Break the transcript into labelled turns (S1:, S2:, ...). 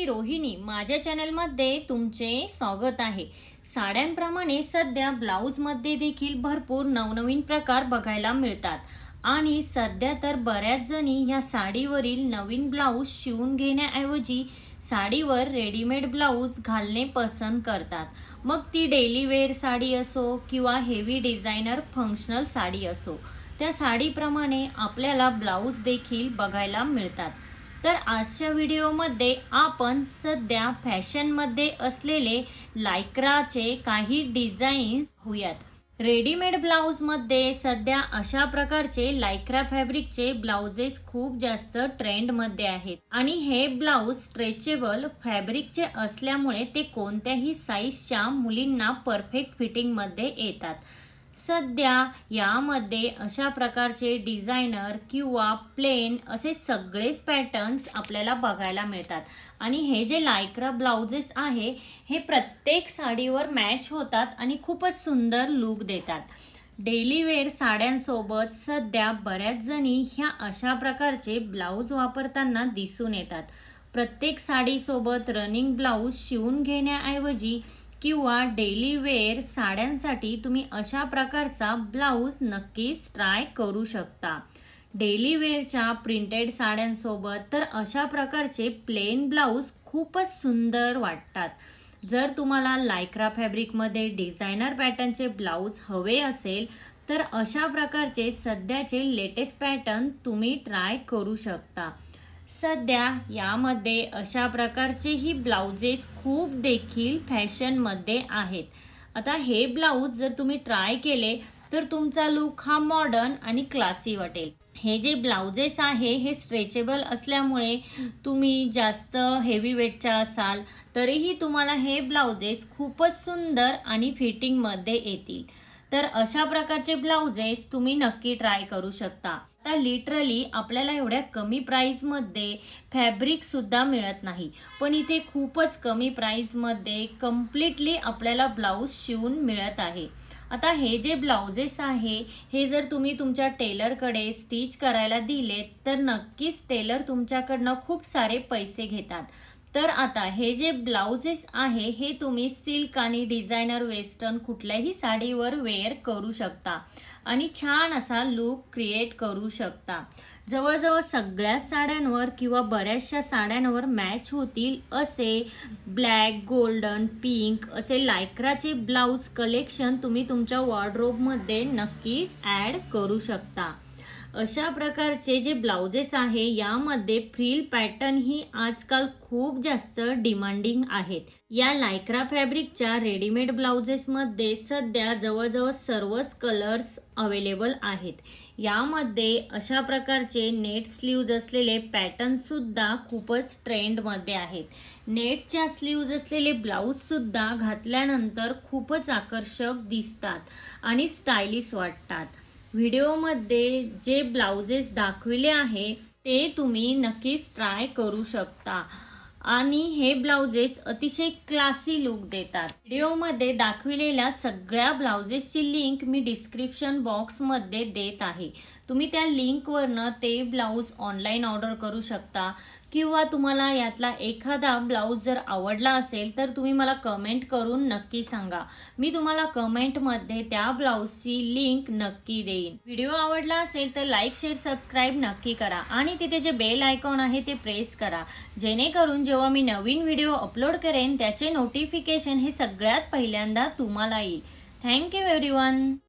S1: रोहिणी, माझ्या चॅनलमध्ये तुमचे स्वागत आहे। साड्यांप्रमाणे सध्या ब्लाऊजमध्ये देखील भरपूर नवनवीन प्रकार बघायला मिळतात आणि सध्या तर बऱ्याच जणी ह्या साडीवरील नवीन ब्लाऊज शिवून घेण्याऐवजी साडीवर रेडीमेड ब्लाऊज घालणे पसंत करतात। मग ती डेली वेअर साडी असो किंवा हेवी डिझायनर फंक्शनल साडी असो, त्या साडीप्रमाणे आपल्याला ब्लाऊज देखील बघायला मिळतात। तर आजच्या व्हिडिओमध्ये आपण सध्या फॅशनमध्ये असलेले लायक्राचे काही डिझाईन्स पाहूयात। रेडीमेड ब्लाऊजमध्ये सध्या अशा प्रकारचे लायक्रा फॅब्रिकचे ब्लाउजेस खूप जास्त ट्रेंडमध्ये आहेत आणि हे ब्लाऊज स्ट्रेचेबल फॅब्रिकचे असल्यामुळे ते कोणत्याही साईजच्या मुलींना परफेक्ट फिटिंगमध्ये येतात। सध्या यामध्ये अशा प्रकारचे डिझायनर किंवा प्लेन असे सगळेच पॅटर्न्स आपल्याला बघायला मिळतात आणि हे जे लायक्रा ब्लाउजेस आहे हे प्रत्येक साडीवर मॅच होतात आणि खूपच सुंदर लुक देतात। डेली वेअर साड्यांसोबत सध्या बऱ्याच जणी ह्या अशा प्रकारचे ब्लाऊज वापरताना दिसून येतात। प्रत्येक साडीसोबत रनिंग ब्लाऊज शिवून घेण्याऐवजी किंवा डेली वेअर साड्यांसाठी तुम्ही अशा प्रकारचा ब्लाऊज नक्कीच ट्राय करू शकता। डेली वेअरच्या प्रिंटेड साड्यांसोबत तर अशा प्रकारचे प्लेन ब्लाऊज खूपच सुंदर वाटतात। जर तुम्हाला लायक्रा फॅब्रिकमध्ये डिझायनर पॅटर्नचे ब्लाऊज हवे असेल तर अशा प्रकारचे सध्याचे लेटेस्ट पॅटर्न तुम्ही ट्राय करू शकता। सध्या यामध्ये अशा प्रकारचेही ब्लाउजेस खूप देखील फॅशनमध्ये आहेत। आता हे ब्लाऊज जर तुम्ही ट्राय केले तर तुमचा लुक हा मॉडर्न आणि क्लासी वाटेल। हे जे ब्लाउजेस आहे हे स्ट्रेचेबल असल्यामुळे तुम्ही जास्त हेवी वेटच्या असाल तरीही तुम्हाला हे ब्लाउजेस खूपच सुंदर आणि फिटिंगमध्ये येतील। तर अशा प्रकारचे ब्लाउजेस तुम्ही नक्की ट्राय करू शकता। आता लिटरली आपल्याला एवढ्या कमी प्राइसमध्ये फॅब्रिक सुद्धा मिळत नाही, पण इथे खूपच कमी प्राइसमध्ये कम्प्लिटली आपल्याला ब्लाऊज शिवून मिळत आहे। आता हे जे ब्लाउजेस आहे हे जर तुम्ही तुमच्या टेलरकडे स्टिच करायला दिले तर नक्कीच टेलर तुमच्याकडनं खूप सारे पैसे घेतात। तर आता हे जे ब्लाउजेस आहे हे तुम्ही सिल्क आणि डिझायनर वेस्टर्न कुठल्याही साडीवर वेअर करू शकता आणि छान असा लुक क्रिएट करू शकता। जवळजवळ सगळ्याच साड्यांवर किंवा बऱ्याचशा साड्यांवर मॅच होतील असे ब्लॅक, गोल्डन, पिंक असे लायक्राचे ब्लाऊज कलेक्शन तुम्ही तुमच्या वॉर्डरोबमध्ये नक्कीच ॲड करू शकता। अशा प्रकारचे जे ब्लाउजेस आहे यामध्ये फ्रिल पॅटर्न ही आजकाल खूप जास्त डिमांडिंग आहेत। या लायक्रा फॅब्रिकच्या रेडीमेड ब्लाउजेसमध्ये सध्या जवळजवळ सर्वच कलर्स अवेलेबल आहेत। यामध्ये अशा प्रकारचे नेट स्लीव्ज असलेले पॅटर्न सुद्धा खूपच ट्रेंडमध्ये आहेत। नेटच्या स्लीव्ज असलेले ब्लाऊज सुद्धा घातल्यानंतर खूपच आकर्षक दिसतात आणि स्टायलिश वाटतात। व्हिडिओमध्ये जे ब्लाउजेस दाखविले आहे ते तुम्ही नक्कीच ट्राय करू शकता आणि हे ब्लाउजेस अतिशय क्लासी लुक देतात। व्हिडिओमध्ये दाखविलेल्या सगळ्या ब्लाउजेसची लिंक मी डिस्क्रिप्शन बॉक्समध्ये देत आहे। तुम्ही त्या लिंकवरनं ते ब्लाऊज ऑनलाईन ऑर्डर करू शकता किंवा तुम्हाला यातला एखादा ब्लाऊज जर आवडला असेल तर तुम्ही मला कमेंट करून नक्की सांगा। मी तुम्हाला कमेंटमध्ये त्या ब्लाऊजची लिंक नक्की देईन। व्हिडिओ आवडला असेल तर लाईक, शेअर, सबस्क्राईब नक्की करा आणि तिथे जे बेल आयकॉन आहे ते प्रेस करा, जेणेकरून जेव्हा मी नवीन व्हिडिओ अपलोड करेन त्याचे नोटिफिकेशन हे सगळ्यात पहिल्यांदा तुम्हाला येईल। Thank you everyone.